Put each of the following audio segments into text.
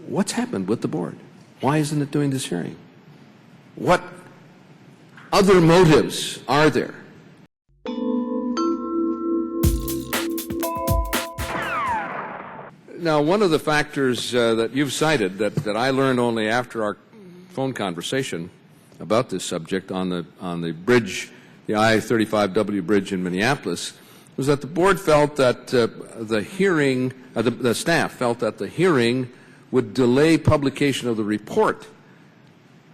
What's happened with the board? Why isn't it doing this hearing? What other motives are there? Now, one of the factors that you've cited that I learned only after our phone conversation about this subject on the bridge, the I-35W bridge in Minneapolis, was that the board felt that the staff felt that the hearing would delay publication of the report.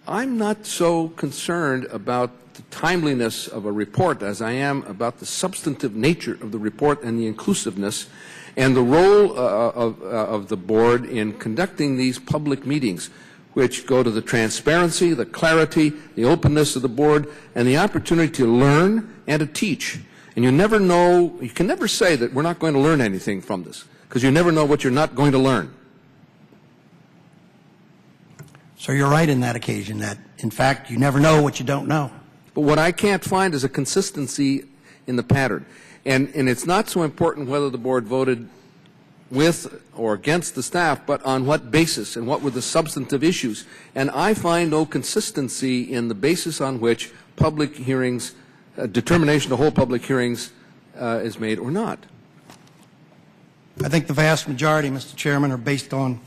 I'm not so concerned about the timeliness of a report as I am about the substantive nature of the report and the inclusiveness and the role of the board in conducting these public meetings, which go to the transparency, the clarity, the openness of the board, and the opportunity to learn and to teach. And you never know, you can never say that we're not going to learn anything from this, because you never know what you're not going to learn. So you're right in that occasion, that, in fact, you never know what you don't know. But what I can't find is a consistency in the pattern. And it's not so important whether the board voted with or against the staff, but on what basis and what were the substantive issues. And I find no consistency in the basis on which public hearings, determination to hold public hearings is made or not. I think the vast majority, Mr. Chairman, are based on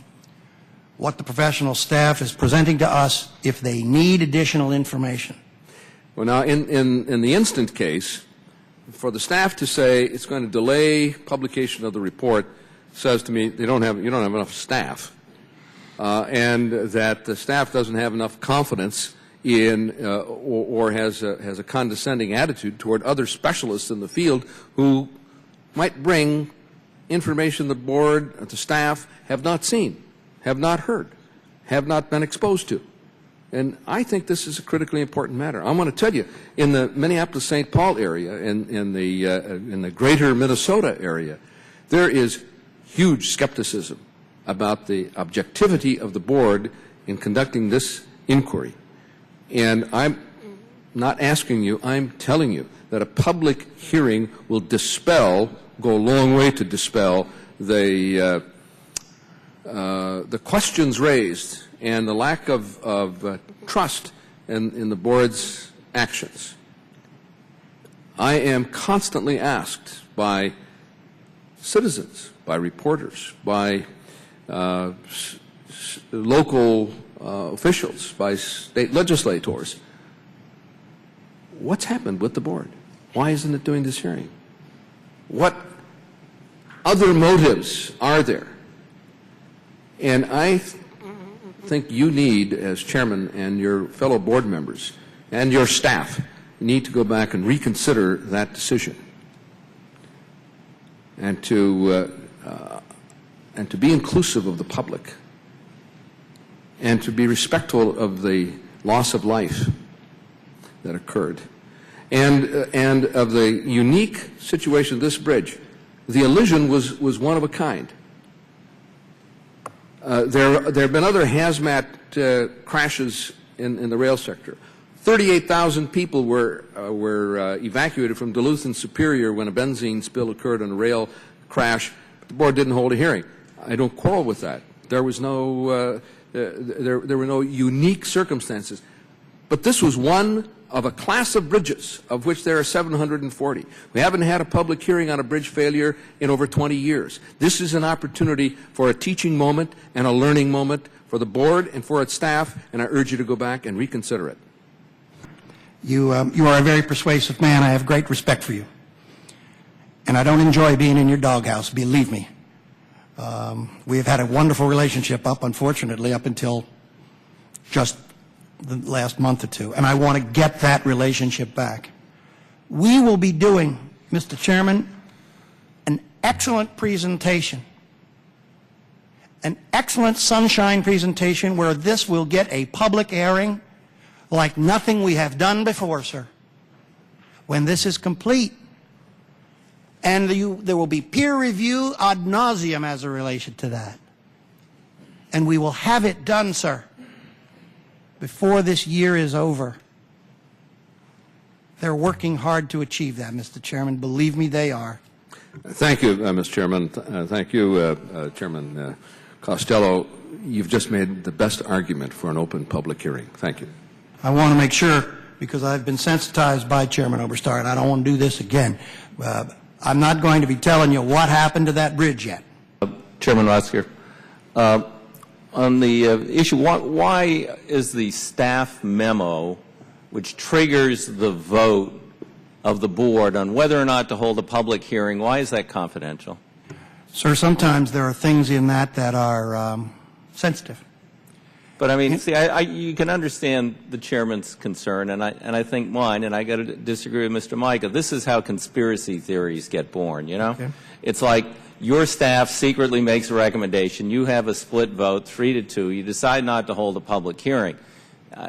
what the professional staff is presenting to us if they need additional information. Well, now, in the instant case, for the staff to say it's going to delay publication of the report says to me you don't have enough staff, and that the staff doesn't have enough confidence in or has a condescending attitude toward other specialists in the field who might bring information the board, the staff have not seen, have not heard, have not been exposed to. And I think this is a critically important matter. I want to tell you, in the Minneapolis-St. Paul area, in the greater Minnesota area, there is huge skepticism about the objectivity of the board in conducting this inquiry. And I'm not asking you, I'm telling you that a public hearing will go a long way to dispel the questions raised and the lack of trust in the board's actions. I am constantly asked by citizens, by reporters, by local officials, by state legislators, what's happened with the board? Why isn't it doing this hearing? What other motives are there? And I think you need, as chairman, and your fellow board members and your staff need to go back and reconsider that decision, and to be inclusive of the public, and to be respectful of the loss of life that occurred, and of the unique situation of this bridge. The elision was one of a kind. There have been other hazmat crashes in the rail sector. 38,000 people were evacuated from Duluth and Superior when a benzene spill occurred on a rail crash. The board didn't hold a hearing. I don't quarrel with that. There was no there were no unique circumstances, but this was one of a class of bridges of which there are 740. We haven't had a public hearing on a bridge failure in over 20 years. This is an opportunity for a teaching moment and a learning moment for the board and for its staff, and I urge you to go back and reconsider it. You are a very persuasive man. I have great respect for you. And I don't enjoy being in your doghouse, believe me. We have had a wonderful relationship unfortunately, up until just the last month or two. And I want to get that relationship back. We will be doing, Mr. Chairman, an excellent presentation. An excellent sunshine presentation where this will get a public airing like nothing we have done before, sir. When this is complete, and there will be peer review ad nauseum as a relation to that. And we will have it done, sir, before this year is over. They're working hard to achieve that, Mr. Chairman. Believe me, they are. Thank you, Mr. Chairman. Thank you, Chairman Costello, you've just made the best argument for an open public hearing. Thank you. I want to make sure, because I've been sensitized by Chairman Oberstar, and I don't want to do this again. I'm not going to be telling you what happened to that bridge yet. Chairman Rosenker, on the issue, why is the staff memo, which triggers the vote of the board on whether or not to hold a public hearing, why is that confidential? Sir, sometimes there are things in that that are sensitive. But I mean, see, you can understand the chairman's concern, and I think mine, and I got to disagree with Mr. Micah. This is how conspiracy theories get born. You know, okay. It's like your staff secretly makes a recommendation. You have a split vote, 3-2. You decide not to hold a public hearing.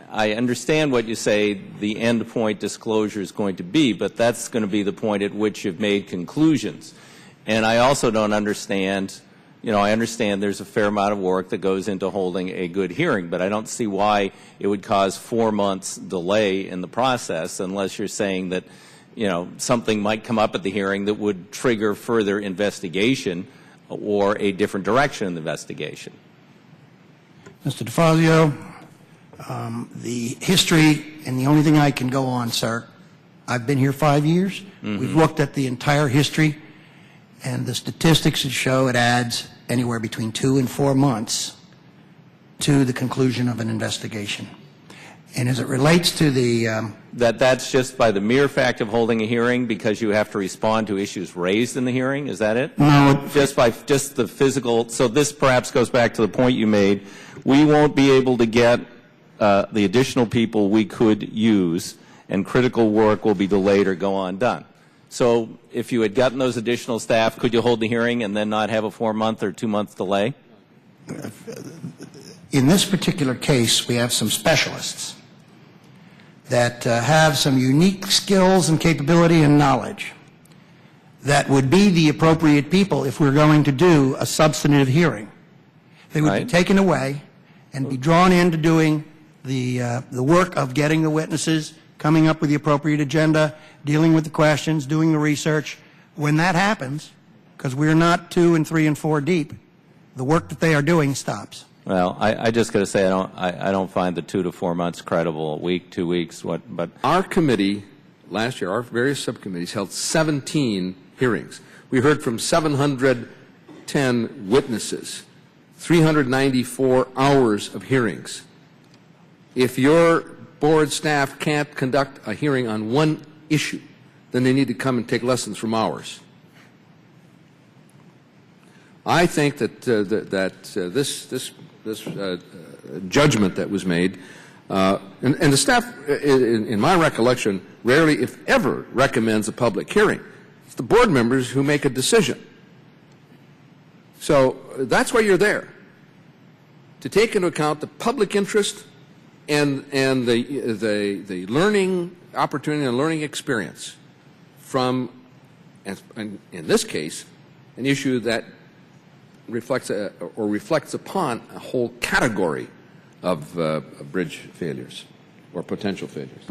I understand what you say the end point disclosure is going to be, but that's going to be the point at which you've made conclusions. And I also don't understand, you know, I understand there's a fair amount of work that goes into holding a good hearing, but I don't see why it would cause 4 months delay in the process unless you're saying that, you know, something might come up at the hearing that would trigger further investigation or a different direction in the investigation. Mr. DeFazio, the history, and the only thing I can go on, sir, I've been here 5 years. Mm-hmm. We've looked at the entire history, and the statistics show it adds anywhere between 2 and 4 months to the conclusion of an investigation. And as it relates to the that's just by the mere fact of holding a hearing because you have to respond to issues raised in the hearing, is that it? No. Just by just the physical. So this perhaps goes back to the point you made. We won't be able to get the additional people we could use, and critical work will be delayed or go undone. So if you had gotten those additional staff, could you hold the hearing and then not have a 4-month or 2-month delay? In this particular case, we have some specialists that have some unique skills and capability and knowledge that would be the appropriate people if we're going to do a substantive hearing. They would be taken away and be drawn into doing the work of getting the witnesses, coming up with the appropriate agenda, dealing with the questions, doing the research. When that happens, because we're not 2 and 3 and 4 deep, the work that they are doing stops. Well, I just got to say I don't find the 2 to 4 months credible. A week, 2 weeks, what? But our committee last year, our various subcommittees held 17 hearings. We heard from 710 witnesses, 394 hours of hearings. If your board staff can't conduct a hearing on one issue, then they need to come and take lessons from ours. I think that this judgment that was made, and the staff, in my recollection, rarely, if ever, recommends a public hearing. It's the board members who make a decision. So that's why you're there, to take into account the public interest and the learning opportunity and learning experience from, in this case, an issue that reflects upon a whole category of bridge failures or potential failures.